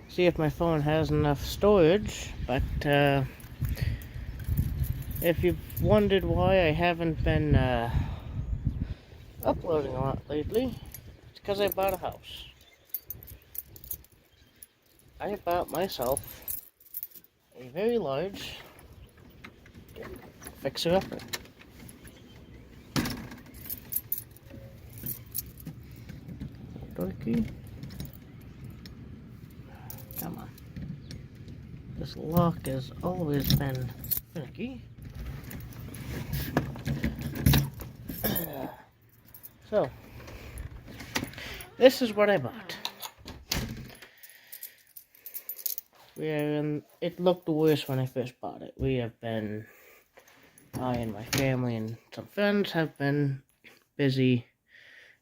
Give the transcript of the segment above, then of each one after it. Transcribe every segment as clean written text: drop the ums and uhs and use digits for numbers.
see if my phone has enough storage, but if you've wondered why I haven't been uploading a lot lately, it's because I bought a house. I bought myself a very large fixer-upper. Dorky. Come on. This lock has always been finicky. So, this is what I bought. It looked worse when I first bought it. I and my family and some friends have been busy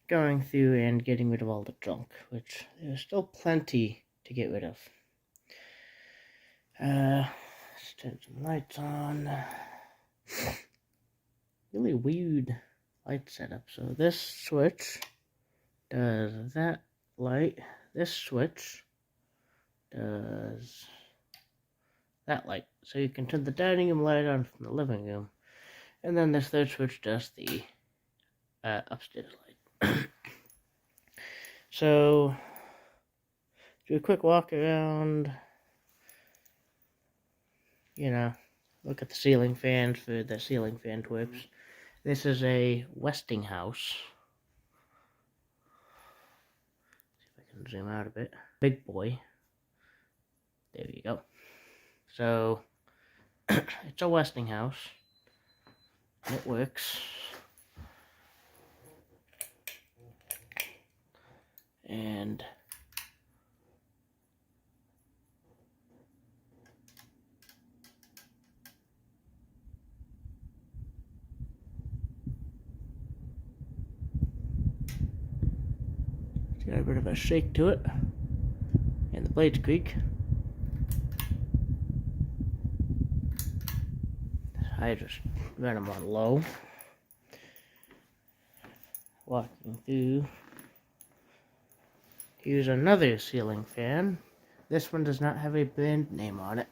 going through and getting rid of all the junk, which there's still plenty to get rid of. Let's turn some lights on. Really weird light setup. So this switch does that light. This switch does that light. So you can turn the dining room light on from the living room. And then this third switch does the upstairs light. So, do a quick walk around. Look at the ceiling fans for the ceiling fan twips. This is a Westinghouse. See if I can zoom out a bit. Big boy. There you go. So, it's a Westinghouse. It works. And it's got a bit of a shake to it. And the blades creak. I just ran them on low. Walking through. Here's another ceiling fan. This one does not have a brand name on it.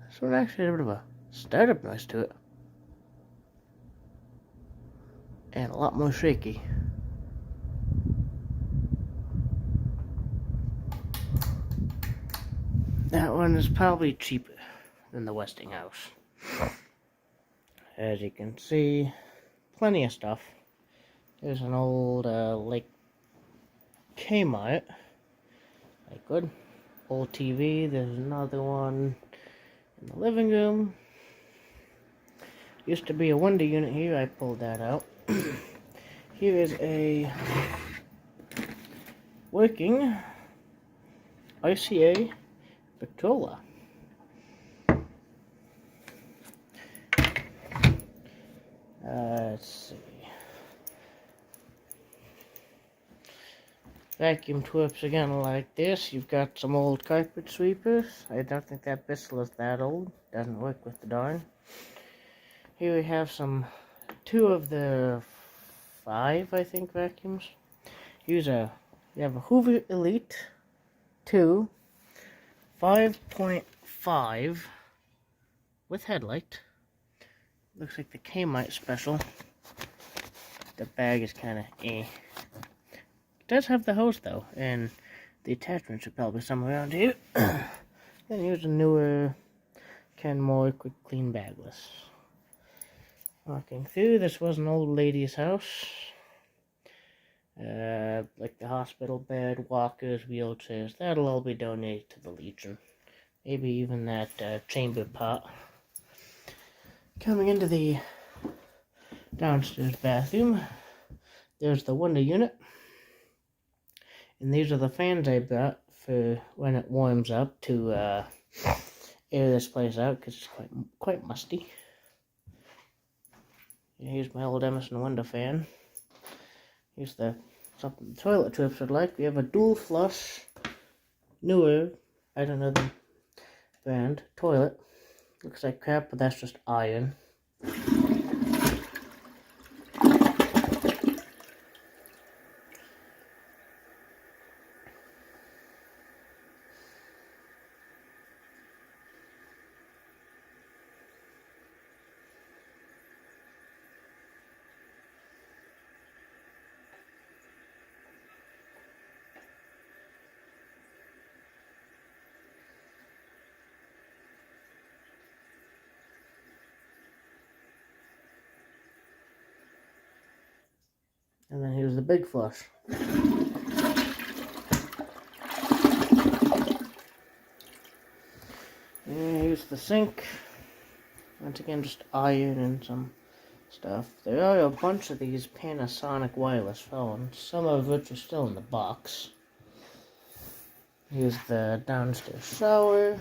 This one actually has a bit of a startup noise to it. And a lot more shaky. That one is probably cheaper than the Westinghouse. As you can see, plenty of stuff. There's an old like Kmart. Like good. Old TV. There's another one in the living room. Used to be a window unit here. I pulled that out. Here is a working RCA Victrola. Let's see. Vacuum twips again like this. You've got some old carpet sweepers. I don't think that Bissell is that old. Doesn't work with the darn. Here we have two of the 5, I think, vacuums. You have a Hoover Elite 2 5.5 with headlight. Looks like the Kmart special. The bag is kind of eh. It does have the hose though, and the attachments are probably somewhere around here. Then here's a newer Kenmore Quick Clean Bagless. Walking through, this was an old lady's house. Like the hospital bed, walkers, wheelchairs, that'll all be donated to the Legion. Maybe even that chamber pot. Coming into the downstairs bathroom, there's the window unit. And these are the fans I bought for when it warms up to air this place out because it's quite musty. And here's my old Emerson window fan. Here's something the toilet trips would like. We have a dual flush, newer, I don't know the brand, toilet. Looks like crap, but that's just iron. And then here's the big flush. And here's the sink. Once again, just iron and some stuff. There are a bunch of these Panasonic wireless phones, some of which are still in the box. Here's the downstairs shower.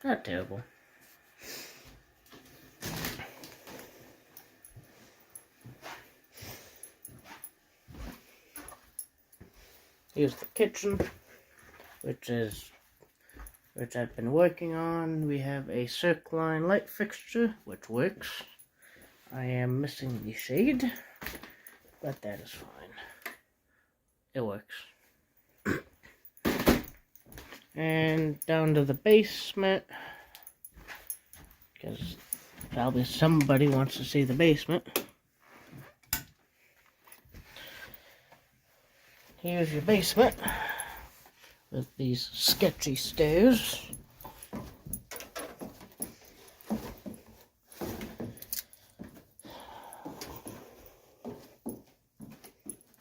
Not terrible. Here's the kitchen, which I've been working on. We have a Circline light fixture, which works. I am missing the shade, but that is fine. It works. And down to the basement, because probably somebody wants to see the basement. Here's your basement with these sketchy stairs.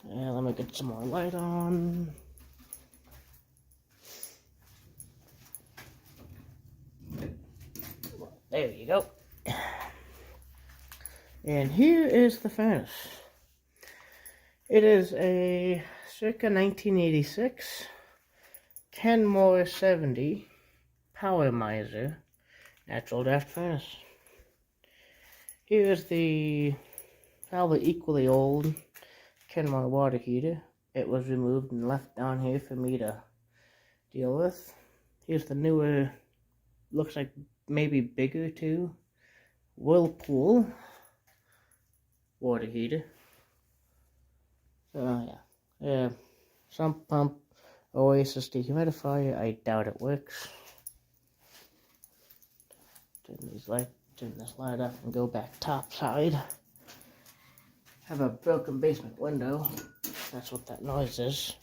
And let me get some more light on. There you go. And here is the furnace. It is a circa 1986 Kenmore 70 Power Miser natural draft furnace. Here is the probably equally old Kenmore water heater. It was removed and left down here for me to deal with. Here's the newer, looks like maybe bigger too, Whirlpool water heater. So yeah, sump pump, Oasis dehumidifier. I doubt it works. Turn this light off and go back top side. Have a broken basement window. That's what that noise is.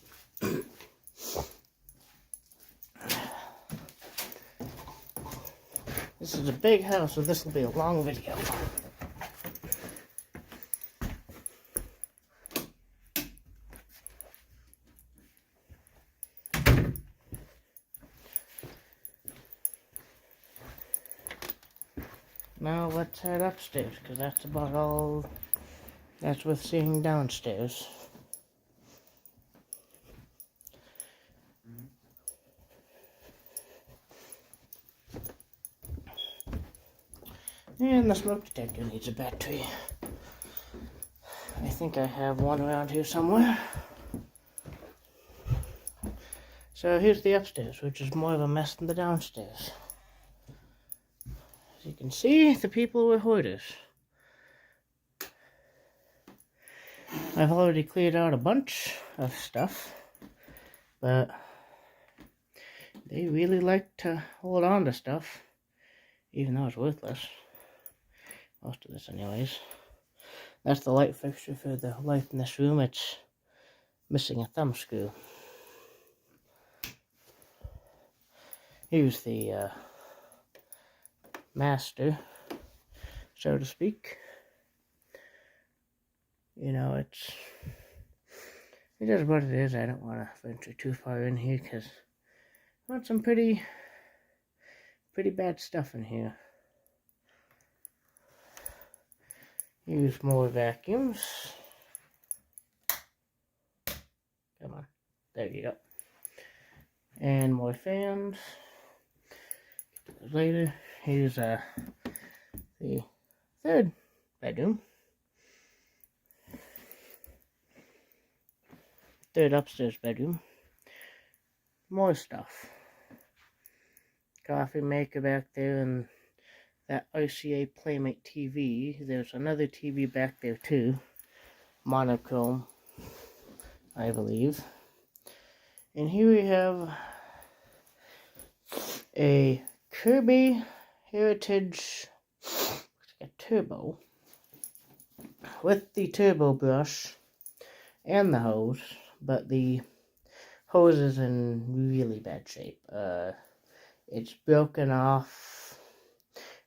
This is a big house, so this will be a long video. Now let's head upstairs, because that's about all that's worth seeing downstairs. And the smoke detector needs a battery. I think I have one around here somewhere. So here's the upstairs, which is more of a mess than the downstairs. As you can see, the people were hoarders. I've already cleared out a bunch of stuff, but they really like to hold on to stuff, even though it's worthless. Most of this anyways. That's the light fixture for the light in this room. It's missing a thumb screw. Here's the master, so to speak. You know, it is what it is. I don't want to venture too far in here because I want some pretty bad stuff in here. Use more vacuums. Come on. There you go. And more fans. Get to those later. Here's the third bedroom. Third upstairs bedroom. More stuff. Coffee maker back there and that RCA Playmate TV. There's another TV back there too. Monochrome, I believe. And here we have a Kirby Heritage turbo with the turbo brush and the hose, but the hose is in really bad shape. It's broken off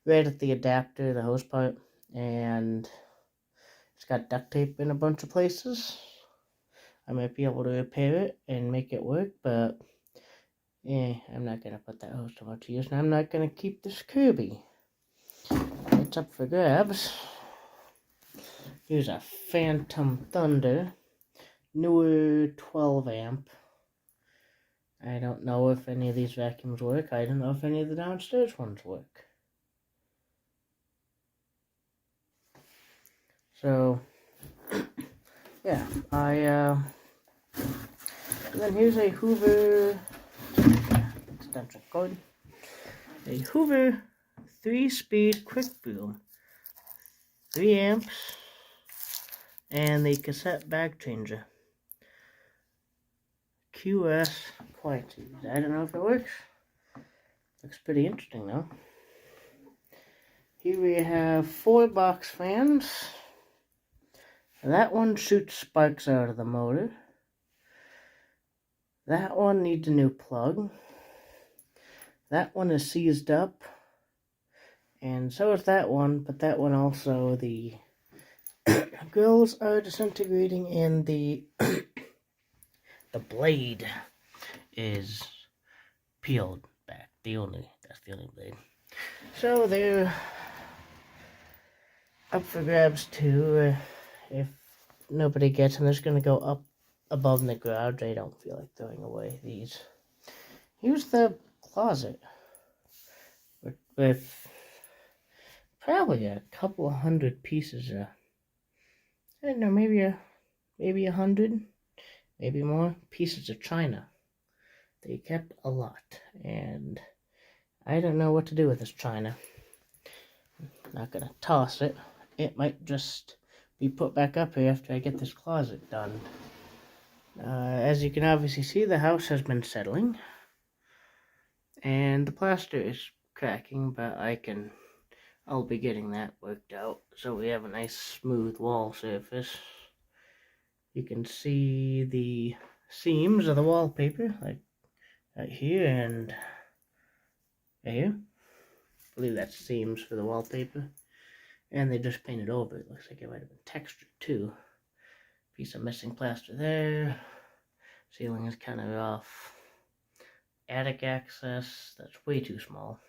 right at the adapter, the hose part, and got duct tape in a bunch of places. I might be able to repair it and make it work, but I'm not going to put that hose to much use, and I'm not going to keep this Kirby. It's up for grabs. Here's a Phantom Thunder, newer 12 amp. I don't know if any of these vacuums work. I don't know if any of the downstairs ones work. So, yeah, and then here's a Hoover extension cord. A Hoover 3-speed quick boom, 3 amps, and the cassette bag changer. QS Quietude. I don't know if it works. Looks pretty interesting though. Here we have 4 box fans. That one shoots sparks out of the motor. That one needs a new plug. That one is seized up. And so is that one, but that one also, the grills are disintegrating and the blade is peeled back. That's the only blade. So they're up for grabs too. If nobody gets them, they're just going to go up above in the garage. I don't feel like throwing away these. Here's the closet with probably a couple of hundred pieces of, I don't know, maybe 100, maybe more pieces of china. They kept a lot, and I don't know what to do with this china. I'm not gonna toss it. It might just be put back up here after I get this closet done. As you can obviously see, the house has been settling, and the plaster is cracking, but I'll be getting that worked out so we have a nice smooth wall surface. You can see the seams of the wallpaper, like right here and right here. I believe that's seams for the wallpaper. And they just painted over. It looks like it might have been textured too. Piece of missing plaster there. Ceiling is kind of rough. Attic access, that's way too small.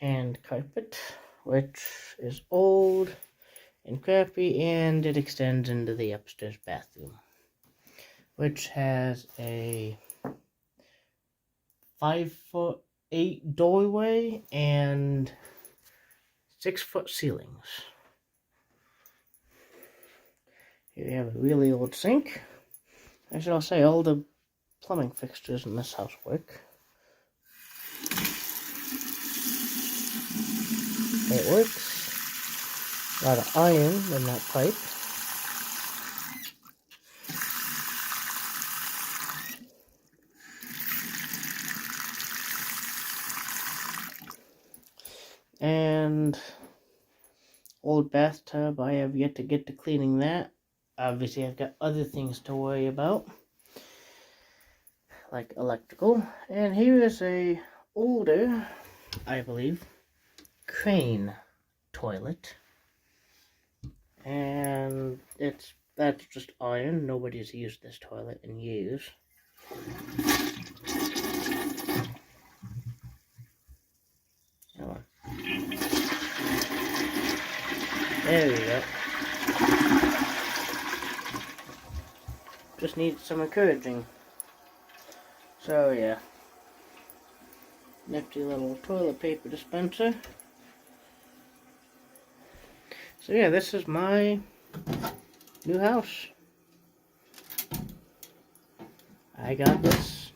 And carpet, which is old and crappy, and it extends into the upstairs bathroom, which has a 5'8" doorway and 6-foot ceilings. Here we have a really old sink. I should also say all the plumbing fixtures in this house work. It works. A lot of iron in that pipe. And old bathtub, I have yet to get to cleaning that. Obviously, I've got other things to worry about, like electrical. And here is a older, I believe, crane toilet. And that's just iron. Nobody's used this toilet in years. Come on. There we go. Just needs some encouraging. So yeah. Nifty little toilet paper dispenser. So yeah, this is my new house. I got this.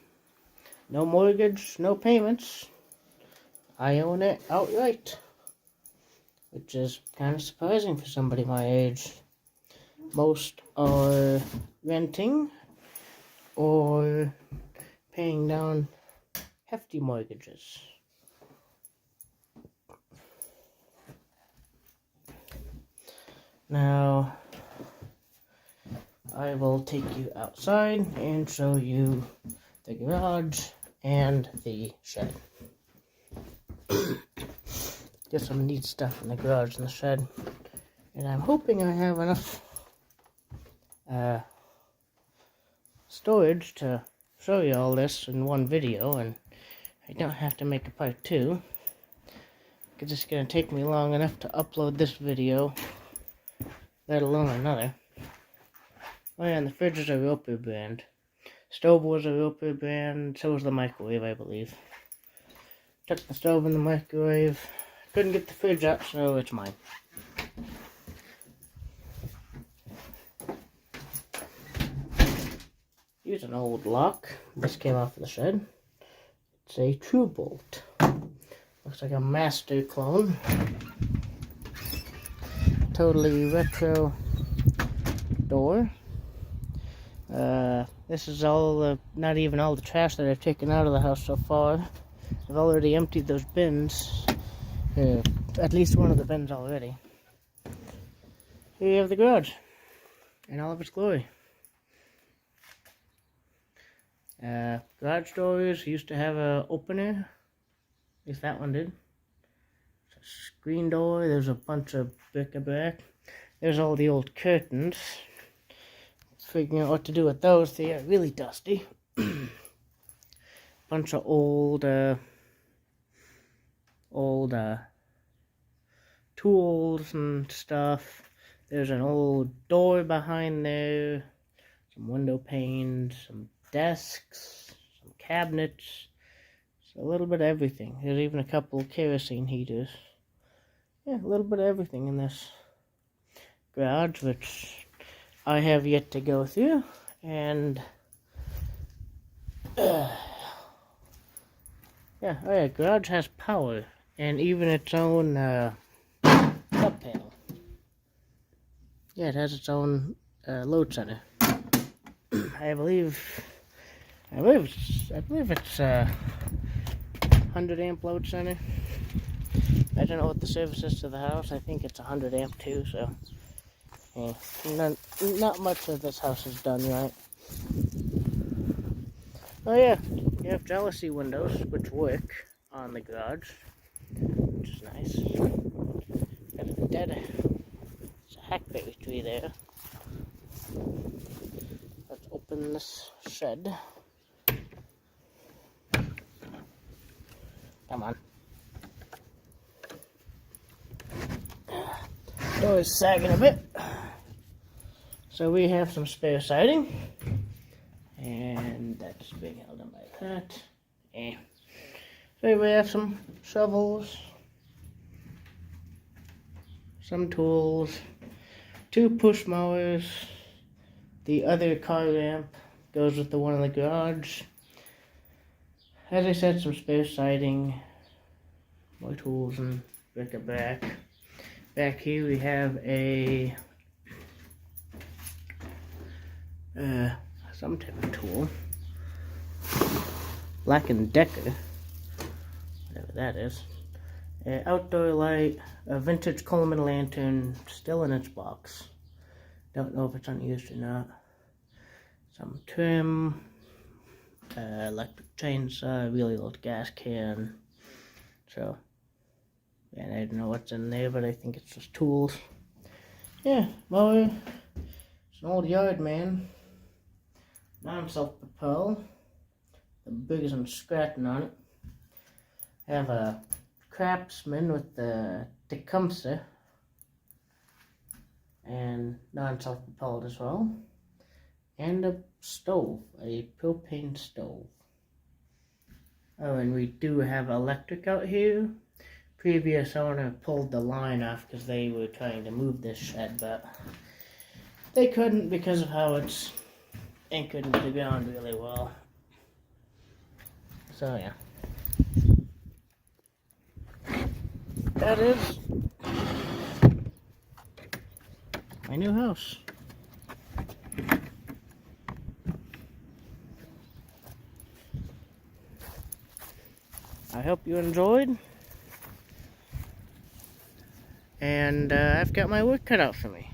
No mortgage, no payments. I own it outright. Which is kind of surprising for somebody my age. Most are renting or paying down hefty mortgages. Now, I will take you outside and show you the garage and the shed. There's some neat stuff in the garage and the shed. And I'm hoping I have enough storage to show you all this in one video, and I don't have to make a part 2. Because it's going to take me long enough to upload this video, let alone another. Oh yeah, and the fridge is a Roper brand. Stove was a Roper brand, so was the microwave, I believe. Took the stove in the microwave. Couldn't get the fridge out, so it's mine. Here's an old lock. This came off of the shed. It's a True Bolt. Looks like a Master clone. Totally retro door. This is all the, not even all the trash that I've taken out of the house so far. I've already emptied those bins. At least one of the bins already. Here you have the garage in all of its glory. Garage doors used to have a opener. At least that one did. It's a screen door. There's a bunch of bric-a-brac. There's all the old curtains. Figuring out what to do with those. They are really dusty. Bunch of old tools and stuff. There's an old door behind there. Some window panes. Some desks. Some cabinets. A little bit of everything. There's even a couple kerosene heaters. Yeah, a little bit of everything in this garage, which I have yet to go through. And yeah, oh yeah, garage has power and even its own sub panel. Yeah, it has its own load center. I believe it's 100 amp load center. I don't know what the service is to the house. I think it's 100 amp too, so yeah, not much of this house is done right. Oh yeah, you have jealousy windows which work on the garage, which is nice. There's a hackberry tree there. Let's open this shed. Come on. Door is sagging a bit. So we have some spare siding. And that's being held on by that. Yeah. So we have some shovels. Some tools. 2 push mowers. The other car ramp goes with the one in the garage. As I said, some spare siding, more tools and bric-a-brac. Back here we have a some type of tool. Black & Decker, whatever that is. Outdoor light, a vintage Coleman lantern, still in its box. Don't know if it's unused or not. Some trim. Electric chainsaw, really old gas can. So, yeah, I don't know what's in there, but I think it's just tools. Yeah, mower. It's an old yard man. Non-self-propel. The biggest one scratching on it. I have a Craftsman with the Tecumseh. And non-self-propelled as well. And a stove, a propane stove. Oh, and we do have electric out here. Previous owner pulled the line off because they were trying to move this shed, but they couldn't because of how it's anchored into the ground really well. So yeah. That is my new house. I hope you enjoyed, and I've got my work cut out for me.